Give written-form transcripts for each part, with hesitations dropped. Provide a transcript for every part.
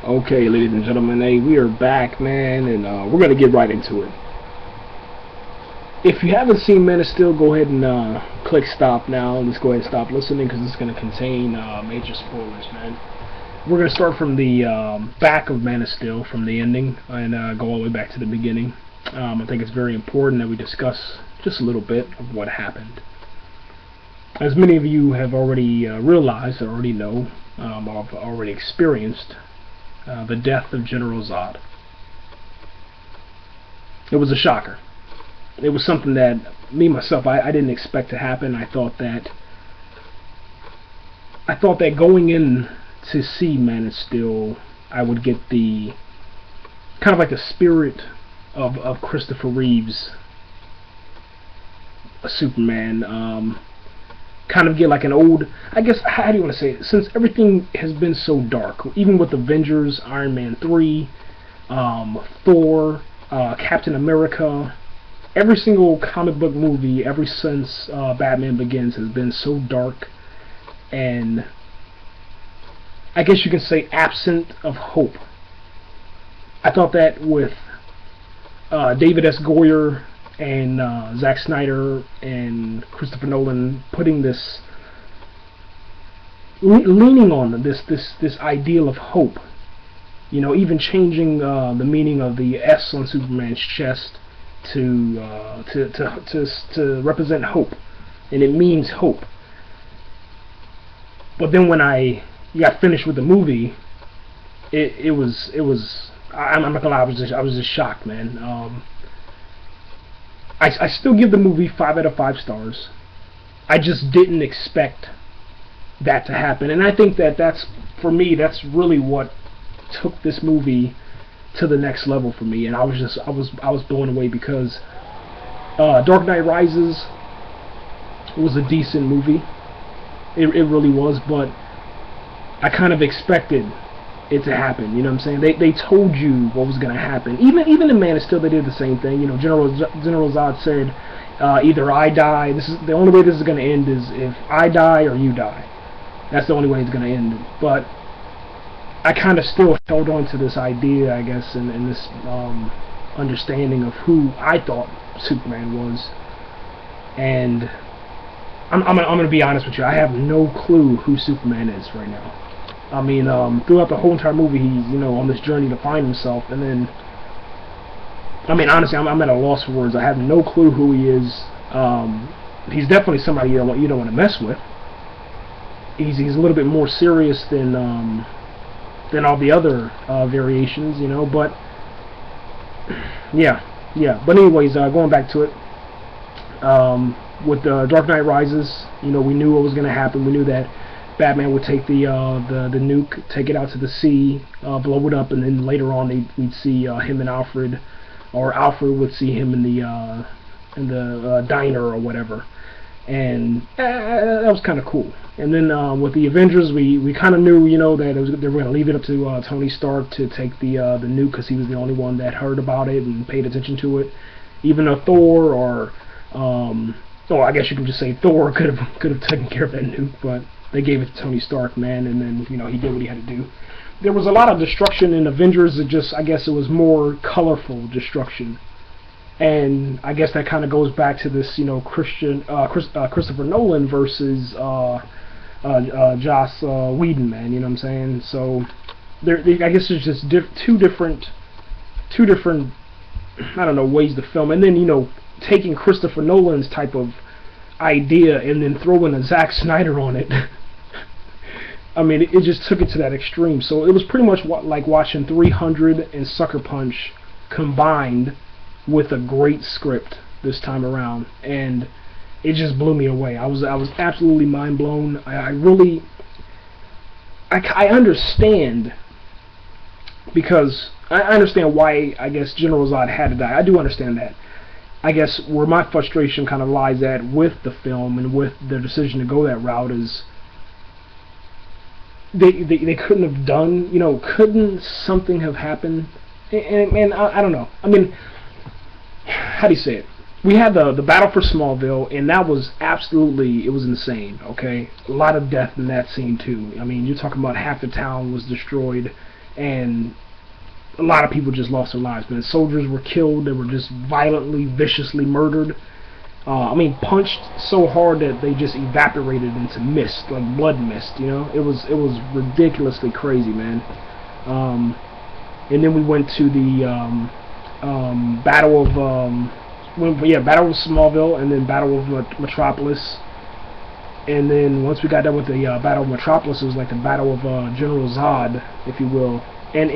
Okay, ladies and gentlemen, hey, we are back, man, and we're gonna get right into it. If you haven't seen Man of Steel, go ahead and click stop now. Let's go ahead and stop listening because it's gonna contain major spoilers, man. We're gonna start from the back of Man of Steel, from the ending, and go all the way back to the beginning. I think it's very important that we discuss just a little bit of what happened. As many of you have already realized, or already know, or have already experienced, the death of General Zod. It was a shocker. It was something that myself, I didn't expect to happen. I thought that going in to see Man of Steel, I would get the kind of like the spirit of Christopher Reeve's Superman. Kind of get like an old, I guess, how do you want to say it? Since everything has been so dark, even with Avengers, Iron Man 3, Thor, Captain America, every single comic book movie ever since Batman Begins has been so dark and, I guess you can say, absent of hope. I thought that with David S. Goyer and Zack Snyder and Christopher Nolan putting this, leaning on this ideal of hope, you know, even changing the meaning of the S on Superman's chest to represent hope, and it means hope. But then when I got finished with the movie, it was I'm not gonna lie, I was just shocked, man. I still give the movie 5 out of 5 stars. I just didn't expect that to happen, and I think that's for me. That's really what took this movie to the next level for me. And I was blown away because Dark Knight Rises was a decent movie. It really was, but I kind of expected it to happen. You know what I'm saying? They told you what was going to happen. Even in Man of Steel, they did the same thing. You know, General Zod said, either I die. This is the only way this is going to end is if I die or you die. That's the only way it's going to end. But I kind of still held on to this idea, I guess, and this understanding of who I thought Superman was. And I'm gonna be honest with you. I have no clue who Superman is right now. I mean, throughout the whole entire movie, he's, you know, on this journey to find himself, and then, I mean, honestly, I'm at a loss for words. I have no clue who he is. He's definitely somebody you don't want to mess with. He's a little bit more serious than all the other variations, you know. But yeah. But anyways, going back to it, with Dark Knight Rises, you know, we knew what was going to happen. We knew that Batman would take the nuke, take it out to the sea, blow it up, and then later on we'd see him and Alfred, or Alfred would see him in the diner or whatever, and that was kind of cool. And then with the Avengers, we kind of knew, you know, that they were going to leave it up to Tony Stark to take the nuke because he was the only one that heard about it and paid attention to it. Even though Thor or I guess you can just say Thor could have taken care of that nuke, but they gave it to Tony Stark, man, and then, you know, he did what he had to do. There was a lot of destruction in Avengers. I guess it was more colorful destruction. And I guess that kind of goes back to this, you know, Christopher Nolan versus Joss Whedon, man, you know what I'm saying? So I guess there's just two different, I don't know, ways to film. And then, you know, taking Christopher Nolan's type of idea and then throwing a Zack Snyder on it. I mean, it just took it to that extreme. So it was pretty much like watching 300 and Sucker Punch combined with a great script this time around, and it just blew me away. I was absolutely mind blown. I understand, because I understand why, I guess, General Zod had to die. I do understand that. I guess where my frustration kind of lies at with the film and with their decision to go that route is they couldn't have done, you know, couldn't something have happened? And I don't know. I mean, how do you say it? We had the battle for Smallville, and that was absolutely, it was insane, okay? A lot of death in that scene, too. I mean, you're talking about half the town was destroyed, and a lot of people just lost their lives, man. Soldiers were killed. They were just violently, viciously murdered. I mean, punched so hard that they just evaporated into mist, like blood mist. You know, it was ridiculously crazy, man. And then we went to the Battle of Battle of Smallville, and then Battle of Metropolis. And then once we got done with the Battle of Metropolis, it was like the Battle of General Zod, if you will. And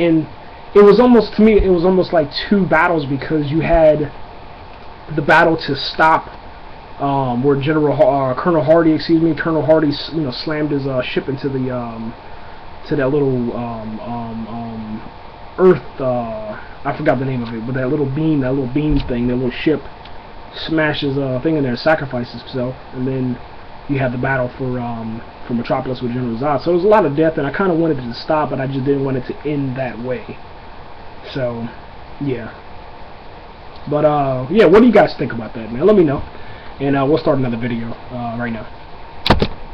it was almost, to me, it was almost like two battles, because you had the battle to stop where Colonel Hardy slammed his ship into the to that little Earth. I forgot the name of it, but that little beam thing, that little ship, smashes a thing in there, sacrifices himself, and then you have the battle for Metropolis with General Zod. So there was a lot of death, and I kind of wanted it to stop, but I just didn't want it to end that way. So, yeah. But, yeah, what do you guys think about that, man? Let me know. And we'll start another video right now.